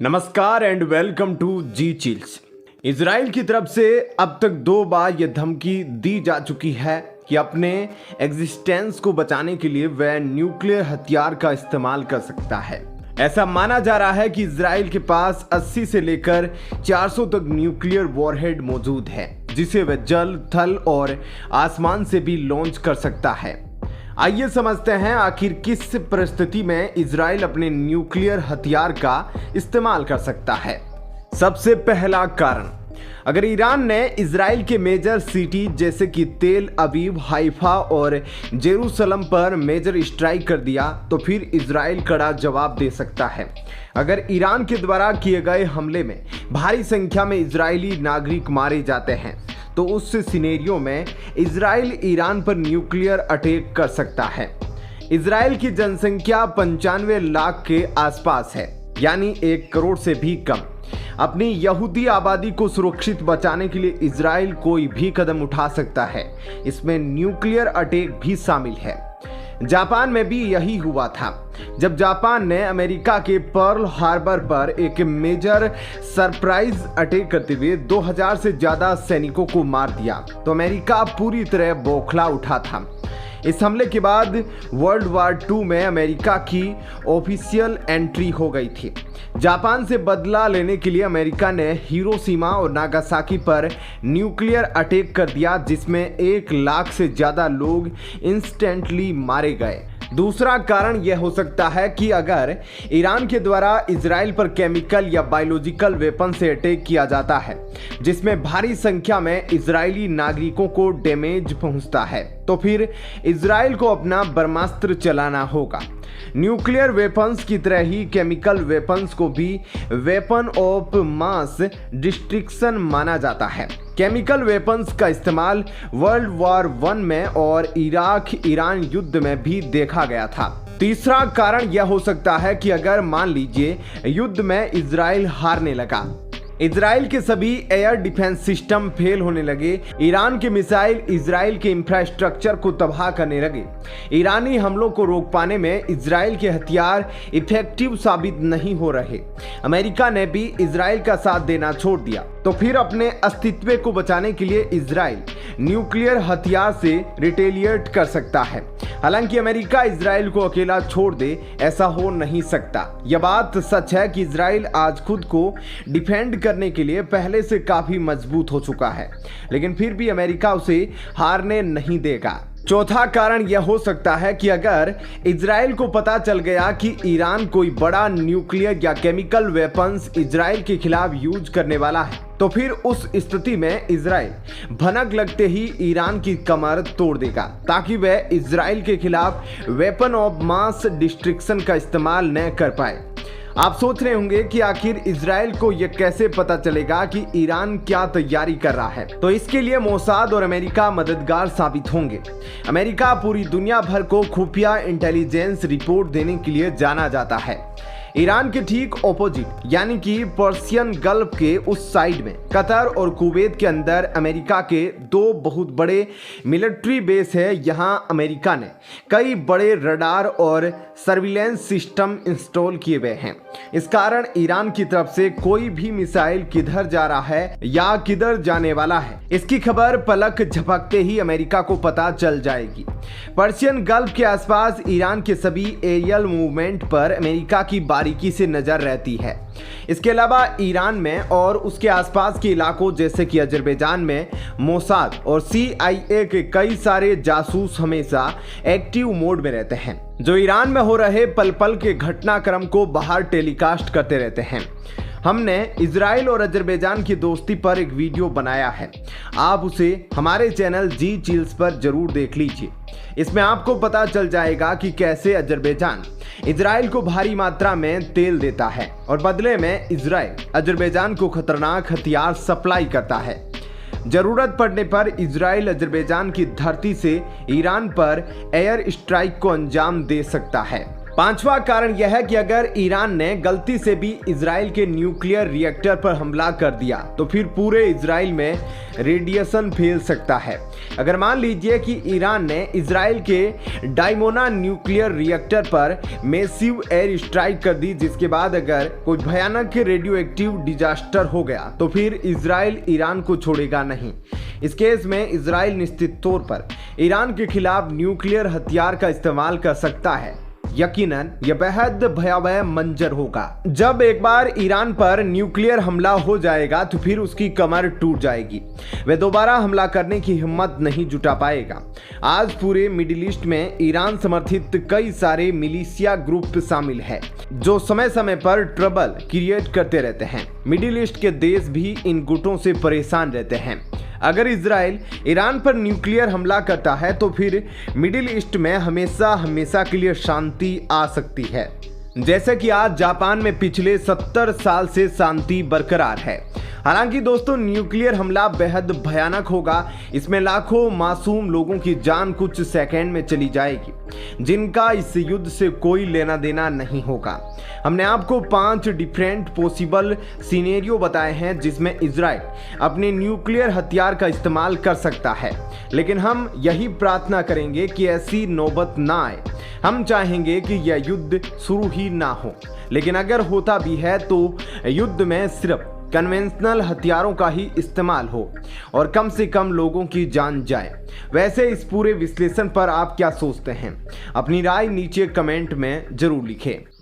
नमस्कार and welcome to G chills. Israel की तरफ से अब तक 2 बार यह धमकी दी जा चुकी है कि अपने एग्जिस्टेंस को बचाने के लिए वह न्यूक्लियर हथियार का इस्तेमाल कर सकता है। ऐसा माना जा रहा है कि इजराइल के पास 80 से लेकर 400 तक न्यूक्लियर वॉरहेड मौजूद है, जिसे वह जल, थल और आसमान से भी लॉन्च कर सकता है। आइए समझते हैं आखिर किस परिस्थिति में इजराइल अपने न्यूक्लियर हथियार का इस्तेमाल कर सकता है। सबसे पहला कारण, अगर ईरान ने इजराइल के मेजर सिटी जैसे कि तेल अवीव, हाइफा और जेरूसलम पर मेजर स्ट्राइक कर दिया तो फिर इजराइल कड़ा जवाब दे सकता है। अगर ईरान के द्वारा किए गए हमले में भारी संख्या में इजरायली नागरिक मारे जाते हैं तो उस सिनेरियो में इजराइल ईरान पर न्यूक्लियर अटैक कर सकता है। इजराइल की जनसंख्या 95 लाख के आसपास है, यानी 1 करोड़ से भी कम। अपनी यहूदी आबादी को सुरक्षित बचाने के लिए इजराइल कोई भी कदम उठा सकता है, इसमें न्यूक्लियर अटैक भी शामिल है। जापान में भी यही हुआ था। जब जापान ने अमेरिका के पर्ल हार्बर पर एक मेजर सरप्राइज अटैक करते हुए 2000 से ज्यादा सैनिकों को मार दिया तो अमेरिका पूरी तरह बौखला उठा था। इस हमले के बाद वर्ल्ड वॉर 2 में अमेरिका की ऑफिशियल एंट्री हो गई थी। जापान से बदला लेने के लिए अमेरिका ने हिरोशिमा और नागासाकी पर न्यूक्लियर अटैक कर दिया, जिसमें 1 लाख से ज़्यादा लोग इंस्टेंटली मारे गए। दूसरा कारण यह हो सकता है कि अगर ईरान के द्वारा इजराइल पर केमिकल या बायोलॉजिकल वेपन से अटैक किया जाता है जिसमें भारी संख्या में इजरायली नागरिकों को डैमेज पहुंचता है तो फिर इजराइल को अपना ब्रह्मास्त्र चलाना होगा। न्यूक्लियर वेपन्स की तरह ही केमिकल वेपन्स को भी वेपन ऑफ मास डिस्ट्रक्शन माना जाता है। केमिकल वेपन्स का इस्तेमाल वर्ल्ड वॉर 1 में और इराक ईरान युद्ध में भी देखा गया था। तीसरा कारण यह हो सकता है कि अगर मान लीजिए युद्ध में इजराइल हारने लगा, इजराइल के सभी एयर डिफेंस सिस्टम फेल होने लगे, ईरान के मिसाइल इजराइल के इंफ्रास्ट्रक्चर को तबाह करने लगे, ईरानी हमलों को रोक पाने में इजराइल के हथियार इफेक्टिव साबित नहीं हो रहे, अमेरिका ने भी इजराइल का साथ देना छोड़ दिया, तो फिर अपने अस्तित्व को बचाने के लिए इजराइल न्यूक्लियर हथियार से रिटेलिएट कर सकता है। हालांकि अमेरिका इजराइल को अकेला छोड़ दे, ऐसा हो नहीं सकता। यह बात सच है कि इजराइल आज खुद को डिफेंड करने के लिए पहले से काफी मजबूत हो चुका है, लेकिन फिर भी अमेरिका उसे हारने नहीं देगा। चौथा कारण यह हो सकता है कि अगर इजराइल को पता चल गया कि ईरान कोई बड़ा न्यूक्लियर या केमिकल वेपन्स इजराइल के खिलाफ यूज करने वाला है तो फिर उस स्थिति में इजराइल भनक लगते ही ईरान की कमर तोड़ देगा ताकि वह इजराइल के खिलाफ वेपन ऑफ मास डिस्ट्रक्शन का इस्तेमाल न कर पाए। आप सोच रहे होंगे कि आखिर इजराइल को यह कैसे पता चलेगा कि ईरान क्या तैयारी कर रहा है, तो इसके लिए मोसाद और अमेरिका मददगार साबित होंगे। अमेरिका पूरी दुनिया भर को खुफिया इंटेलिजेंस रिपोर्ट देने के लिए जाना जाता है। ईरान के ठीक ऑपोजिट यानी कि पर्शियन गल्फ के उस साइड में कतर और कुवैत के अंदर अमेरिका के 2 बहुत बड़े मिलिट्री बेस है। यहाँ अमेरिका ने कई बड़े रडार और सर्विलेंस सिस्टम इंस्टॉल किए हुए हैं। इस कारण ईरान की तरफ से कोई भी मिसाइल किधर जा रहा है या किधर जाने वाला है, इसकी खबर पलक झपकते ही अमेरिका को पता चल जाएगी। पर्शियन गल्फ के आसपास ईरान के सभी एरियल मूवमेंट पर अमेरिका की बारीकी से नजर रहती है। इसके अलावा ईरान में और उसके आसपास के इलाकों जैसे कि अजरबैजान में मोसाद और CIA के कई सारे जासूस हमेशा एक्टिव मोड में रहते हैं, जो ईरान में हो रहे पल पल के घटनाक्रम को बाहर टेलीकास्ट करते रहते हैं। हमने इजराइल और अजरबैजान की दोस्ती पर एक वीडियो बनाया है, आप उसे हमारे चैनल जी चिल्स पर जरूर देख लीजिए। इसमें आपको पता चल जाएगा कि कैसे अजरबैजान इजराइल को भारी मात्रा में तेल देता है और बदले में इजराइल अजरबैजान को खतरनाक हथियार सप्लाई करता है। जरूरत पड़ने पर इजराइल अजरबैजान की धरती से ईरान पर एयर स्ट्राइक को अंजाम दे सकता है। पांचवा कारण यह है कि अगर ईरान ने गलती से भी इजराइल के न्यूक्लियर रिएक्टर पर हमला कर दिया तो फिर पूरे इजराइल में रेडिएशन फैल सकता है। अगर मान लीजिए कि ईरान ने इजराइल के डायमोना न्यूक्लियर रिएक्टर पर मैसिव एयर स्ट्राइक कर दी, जिसके बाद अगर कोई भयानक रेडियो एक्टिव डिजास्टर हो गया तो फिर इजराइल ईरान को छोड़ेगा नहीं। इस केस में इजराइल निश्चित तौर पर ईरान के खिलाफ न्यूक्लियर हथियार का इस्तेमाल कर सकता है। यकीनन यह बेहद भयावह मंजर होगा। जब एक बार ईरान पर न्यूक्लियर हमला हो जाएगा तो फिर उसकी कमर टूट जाएगी, वह दोबारा हमला करने की हिम्मत नहीं जुटा पाएगा। आज पूरे मिडिल ईस्ट में ईरान समर्थित कई सारे मिलिशिया ग्रुप शामिल है जो समय समय पर ट्रबल क्रिएट करते रहते हैं। मिडिल ईस्ट के देश भी इन गुटों से परेशान रहते हैं। अगर इजराइल ईरान पर न्यूक्लियर हमला करता है तो फिर मिडिल ईस्ट में हमेशा के लिए शांति आ सकती है, जैसे कि आज जापान में पिछले 70 साल से शांति बरकरार है। हालांकि दोस्तों, न्यूक्लियर हमला बेहद भयानक होगा। इसमें लाखों मासूम लोगों की जान कुछ सेकंड में चली जाएगी, जिनका इस युद्ध से कोई लेना देना नहीं होगा। हमने आपको 5 डिफरेंट पॉसिबल सिनेरियो बताए हैं जिसमें इजराइल अपने न्यूक्लियर हथियार का इस्तेमाल कर सकता है, लेकिन हम यही प्रार्थना करेंगे कि ऐसी नौबत ना आए। हम चाहेंगे कि यह युद्ध शुरू ही ना हो, लेकिन अगर होता भी है तो युद्ध में सिर्फ कन्वेंशनल हथियारों का ही इस्तेमाल हो और कम से कम लोगों की जान जाए। वैसे इस पूरे विश्लेषण पर आप क्या सोचते हैं? अपनी राय नीचे कमेंट में जरूर लिखें।